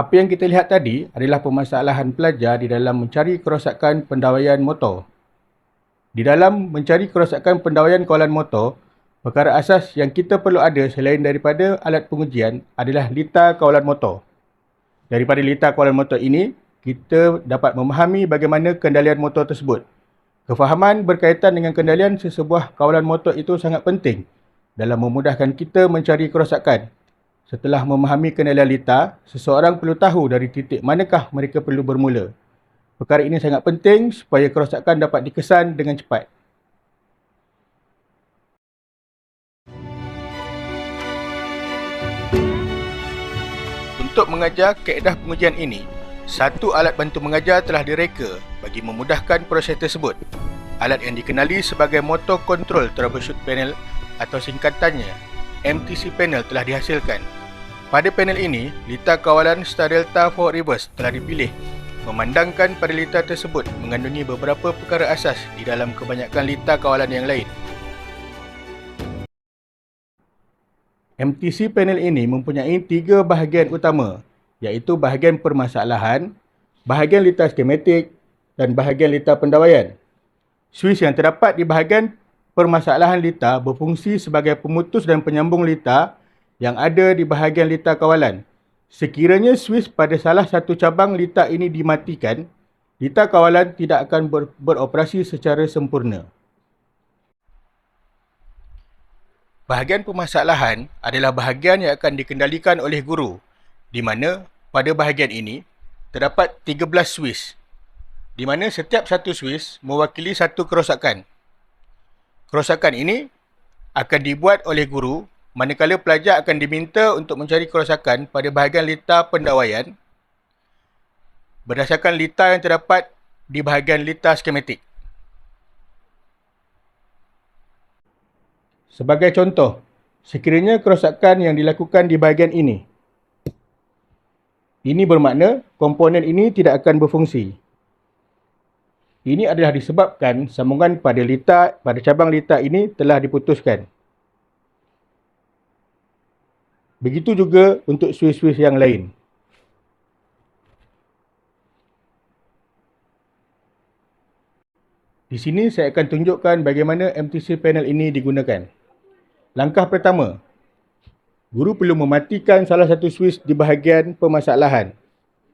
Apa yang kita lihat tadi adalah permasalahan pelajar di dalam mencari kerosakan pendawaian motor. Di dalam mencari kerosakan pendawaian kawalan motor, perkara asas yang kita perlu ada selain daripada alat pengujian adalah lita kawalan motor. Daripada lita kawalan motor ini, kita dapat memahami bagaimana kendalian motor tersebut. Kefahaman berkaitan dengan kendalian sesebuah kawalan motor itu sangat penting dalam memudahkan kita mencari kerosakan. Setelah memahami kendalian lita, seseorang perlu tahu dari titik manakah mereka perlu bermula. Perkara ini sangat penting supaya kerosakan dapat dikesan dengan cepat. Untuk mengajar kaedah pengujian ini, satu alat bantu mengajar telah direka bagi memudahkan proses tersebut. Alat yang dikenali sebagai Motor Control Troubleshoot Panel atau singkatannya MTC Panel telah dihasilkan. Pada panel ini, lita kawalan Star Delta Forward Reverse telah dipilih memandangkan pada lita tersebut mengandungi beberapa perkara asas di dalam kebanyakan lita kawalan yang lain. MTC panel ini mempunyai 3 bahagian utama, iaitu bahagian permasalahan, bahagian lita skematik dan bahagian lita pendawaian. Switch yang terdapat di bahagian permasalahan lita berfungsi sebagai pemutus dan penyambung lita yang ada di bahagian lita kawalan. Sekiranya switch pada salah satu cabang lita ini dimatikan, lita kawalan tidak akan beroperasi secara sempurna. Bahagian permasalahan adalah bahagian yang akan dikendalikan oleh guru, di mana pada bahagian ini terdapat 13 switch, di mana setiap satu switch mewakili satu kerosakan. Kerosakan ini akan dibuat oleh guru manakala pelajar akan diminta untuk mencari kerosakan pada bahagian lita pendawaian berdasarkan lita yang terdapat di bahagian lita skematik. Sebagai contoh, sekiranya kerosakan yang dilakukan di bahagian ini bermakna komponen ini tidak akan berfungsi. Ini adalah disebabkan sambungan pada cabang lita ini telah diputuskan. Begitu juga untuk switch-switch yang lain. Di sini saya akan tunjukkan bagaimana MTC panel ini digunakan. Langkah pertama, guru perlu mematikan salah satu switch di bahagian permasalahan.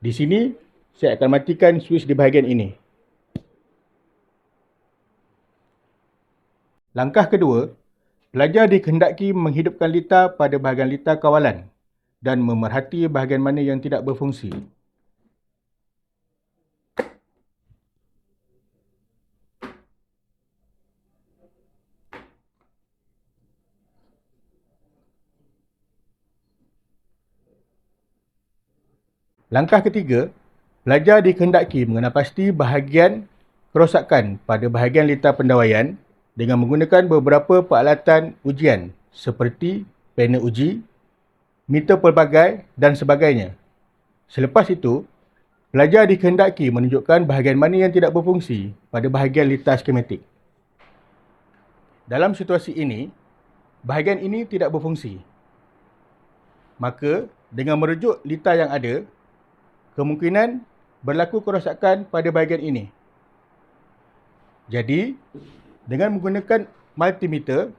Di sini, saya akan matikan switch di bahagian ini. Langkah kedua, pelajar dikehendaki menghidupkan lita pada bahagian lita kawalan dan memerhati bahagian mana yang tidak berfungsi. Langkah ketiga, pelajar dikehendaki mengenal pasti bahagian kerosakan pada bahagian lita pendawaian dengan menggunakan beberapa peralatan ujian seperti panel uji, meter pelbagai dan sebagainya. Selepas itu, pelajar dikehendaki menunjukkan bahagian mana yang tidak berfungsi pada bahagian lita skematik. Dalam situasi ini, bahagian ini tidak berfungsi. Maka, dengan merujuk lita yang ada, kemungkinan berlaku kerosakan pada bahagian ini. Jadi, dengan menggunakan multimeter,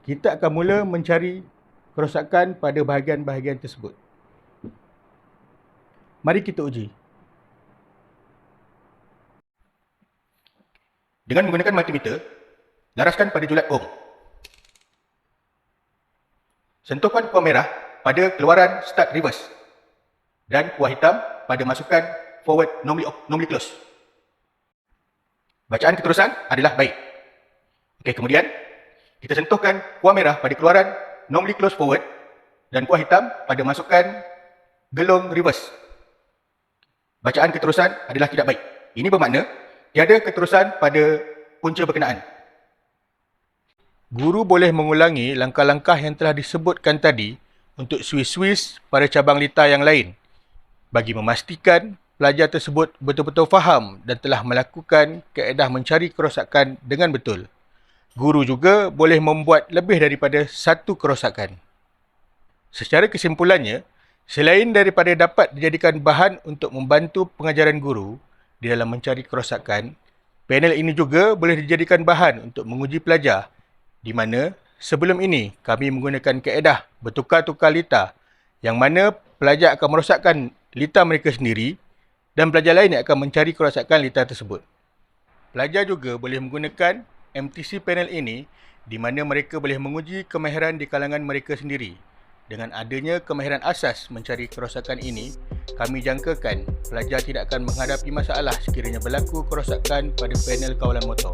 kita akan mula mencari kerosakan pada bahagian-bahagian tersebut. Mari kita uji. Dengan menggunakan multimeter, laraskan pada julat ohm. Sentuhkan kuah merah pada keluaran start reverse dan kuah hitam pada masukan forward normally close. Bacaan keterusan adalah baik. Okey, kemudian kita sentuhkan kuah merah pada keluaran normally close forward dan kuah hitam pada masukan gelung reverse. Bacaan keterusan adalah tidak baik. Ini bermakna tiada keterusan pada punca berkenaan. Guru boleh mengulangi langkah-langkah yang telah disebutkan tadi untuk switch-switch pada cabang lita yang lain bagi memastikan pelajar tersebut betul-betul faham dan telah melakukan kaedah mencari kerosakan dengan betul. Guru juga boleh membuat lebih daripada satu kerosakan. Secara kesimpulannya, Selain daripada dapat dijadikan bahan untuk membantu pengajaran guru di dalam mencari kerosakan, panel ini juga boleh dijadikan bahan untuk menguji pelajar, di mana sebelum ini kami menggunakan kaedah bertukar-tukar litar, yang mana pelajar akan merosakkan litar mereka sendiri dan pelajar lain yang akan mencari kerosakan litar tersebut. Pelajar juga boleh menggunakan MTC panel ini di mana mereka boleh menguji kemahiran di kalangan mereka sendiri. Dengan adanya kemahiran asas mencari kerosakan ini, kami jangkakan pelajar tidak akan menghadapi masalah sekiranya berlaku kerosakan pada panel kawalan motor.